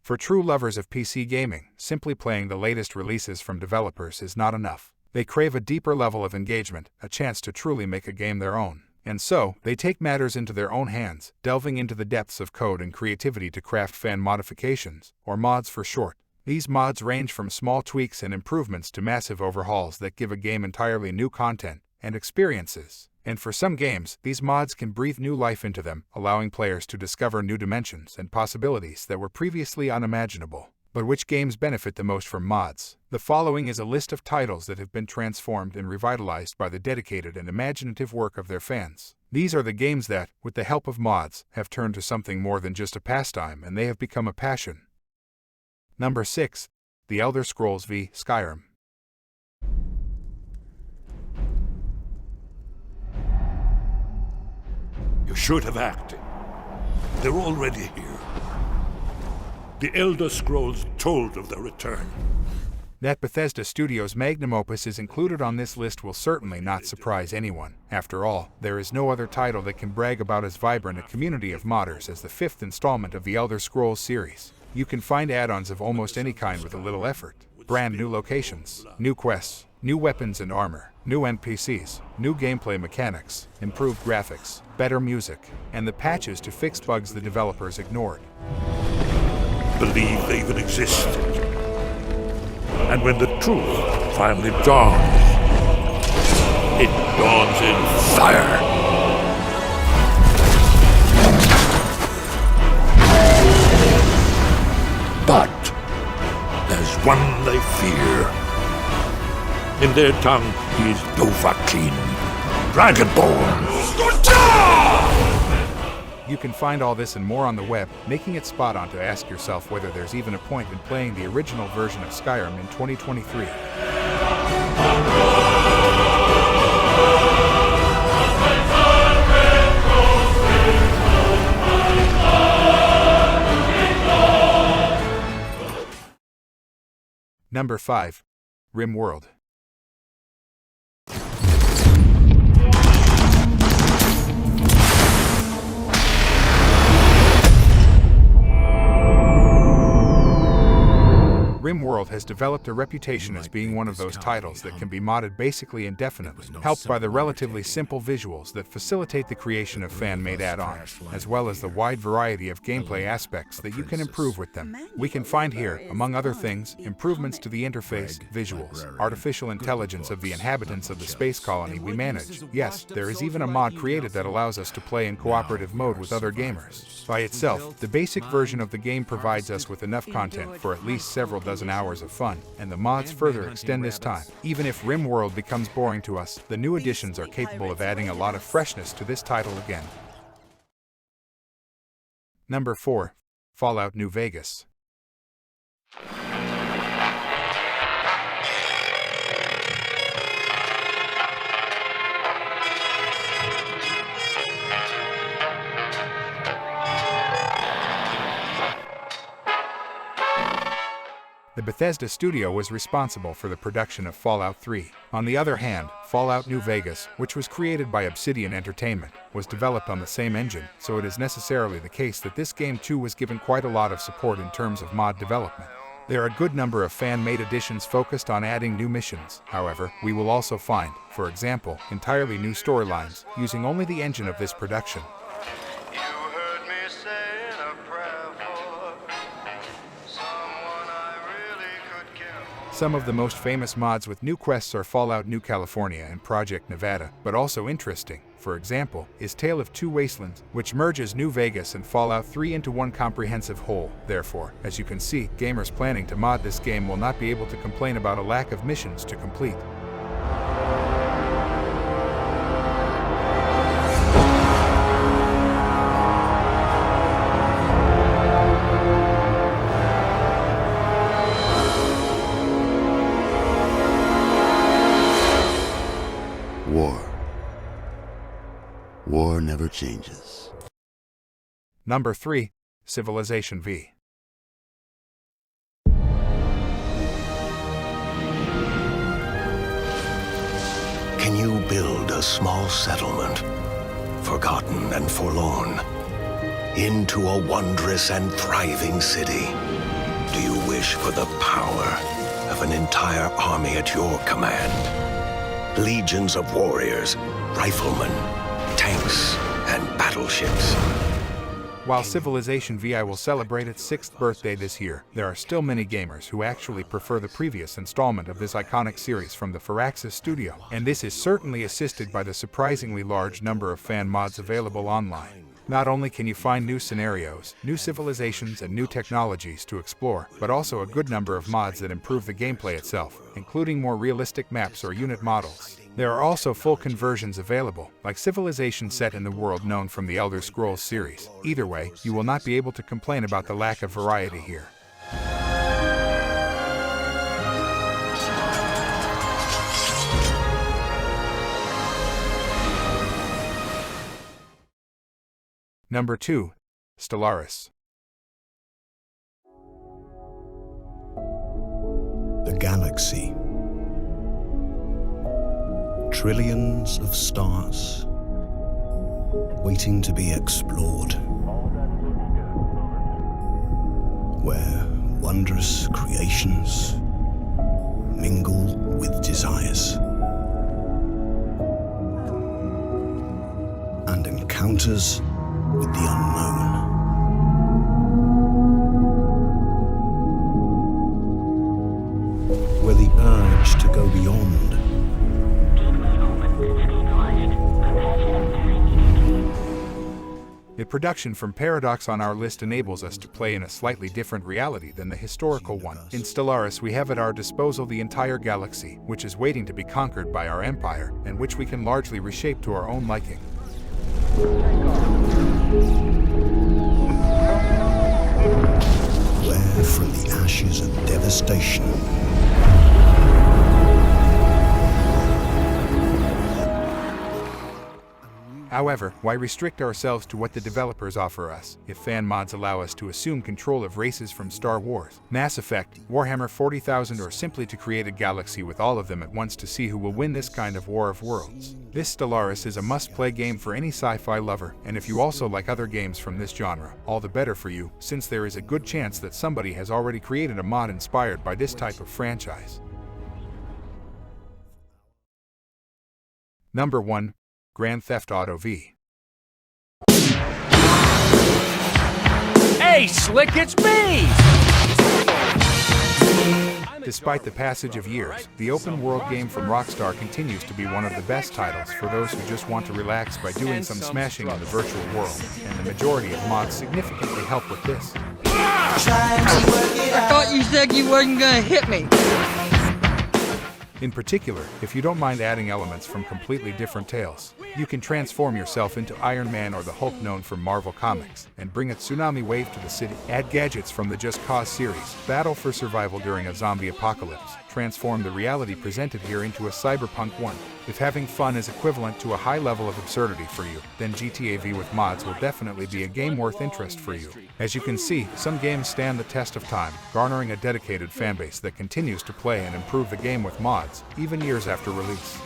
For true lovers of PC gaming, simply playing the latest releases from developers is not enough. They crave a deeper level of engagement, a chance to truly make a game their own. And so, they take matters into their own hands, delving into the depths of code and creativity to craft fan modifications, or mods for short. These mods range from small tweaks and improvements to massive overhauls that give a game entirely new content and experiences. And for some games, these mods can breathe new life into them, allowing players to discover new dimensions and possibilities that were previously unimaginable. But which games benefit the most from mods? The following is a list of titles that have been transformed and revitalized by the dedicated and imaginative work of their fans. These are the games that, with the help of mods, have turned to something more than just a pastime, and they have become a passion. Number 6. The Elder Scrolls V: Skyrim. You should have acted. They're already here. The Elder Scrolls told of their return. That Bethesda Studios' magnum opus is included on this list will certainly not surprise anyone. After all, there is no other title that can brag about as vibrant a community of modders as the 5th installment of the Elder Scrolls series. You can find add-ons of almost any kind with a little effort. Brand new locations, new quests, new weapons and armor, new NPCs, new gameplay mechanics, improved graphics, better music, and the patches to fix bugs the developers ignored. Believe they even existed. And when the truth finally dawns, it dawns in fire. But there's one they fear. In their tongue, he is Dovahkiin, Dragonborn. You can find all this and more on the web, making it spot on to ask yourself whether there's even a point in playing the original version of Skyrim in 2023. Number 5. RimWorld. RimWorld has developed a reputation as being one of those titles that can be modded basically indefinitely, helped by the relatively simple visuals that facilitate the creation of fan-made add-ons, as well as the wide variety of gameplay aspects that you can improve with them. We can find here, among other things, improvements to the interface, visuals, artificial intelligence of the inhabitants of the space colony we manage. Yes, there is even a mod created that allows us to play in cooperative mode with other gamers. By itself, the basic version of the game provides us with enough content for at least several dozen hours of fun, and the mods further extend this time. Even if RimWorld becomes boring to us, the new additions are capable of adding a lot of freshness to this title again. Number 4. Fallout New Vegas. The Bethesda studio was responsible for the production of Fallout 3. On the other hand, Fallout New Vegas, which was created by Obsidian Entertainment, was developed on the same engine, so it is necessarily the case that this game too was given quite a lot of support in terms of mod development. There are a good number of fan-made additions focused on adding new missions. However, we will also find, for example, entirely new storylines, using only the engine of this production. Some of the most famous mods with new quests are Fallout New California and Project Nevada, but also interesting, for example, is Tale of Two Wastelands, which merges New Vegas and Fallout 3 into one comprehensive whole. Therefore, as you can see, gamers planning to mod this game will not be able to complain about a lack of missions to complete. War never changes. Number 3. Civilization V. Can you build a small settlement, forgotten and forlorn, into a wondrous and thriving city? Do you wish for the power of an entire army at your command? Legions of warriors, riflemen, tanks, and battleships. While Civilization VI will celebrate its 6th birthday this year, there are still many gamers who actually prefer the previous installment of this iconic series from the Firaxis studio, and this is certainly assisted by the surprisingly large number of fan mods available online. Not only can you find new scenarios, new civilizations, and new technologies to explore, but also a good number of mods that improve the gameplay itself, including more realistic maps or unit models. There are also full conversions available, like Civilization set in the world known from the Elder Scrolls series. Either way, you will not be able to complain about the lack of variety here. Number 2. Stellaris. The galaxy. Trillions of stars waiting to be explored, where wondrous creations mingle with desires, and encounters with the unknown. Where the urge to go beyond The production from Paradox on our list enables us to play in a slightly different reality than the historical one. In Stellaris, we have at our disposal the entire galaxy, which is waiting to be conquered by our empire, and which we can largely reshape to our own liking. where from the ashes of devastation However, why restrict ourselves to what the developers offer us, if fan mods allow us to assume control of races from Star Wars, Mass Effect, Warhammer 40,000, or simply to create a galaxy with all of them at once to see who will win this kind of war of worlds? This Stellaris is a must-play game for any sci-fi lover, and if you also like other games from this genre, all the better for you, since there is a good chance that somebody has already created a mod inspired by this type of franchise. Number 1. Grand Theft Auto V. Hey, Slick, it's me! Despite the passage of years, the open-world game from Rockstar continues to be one of the best titles for those who just want to relax by doing some smashing in the virtual world, and the majority of mods significantly help with this. I thought you said you wasn't gonna hit me. In particular, if you don't mind adding elements from completely different tales, you can transform yourself into Iron Man or the Hulk known from Marvel Comics, and bring a tsunami wave to the city. Add gadgets from the Just Cause series, battle for survival during a zombie apocalypse, transform the reality presented here into a cyberpunk one. If having fun is equivalent to a high level of absurdity for you, then GTA V with mods will definitely be a game worth interest for you. As you can see, some games stand the test of time, garnering a dedicated fanbase that continues to play and improve the game with mods, even years after release.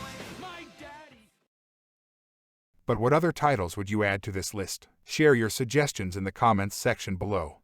But what other titles would you add to this list? Share your suggestions in the comments section below.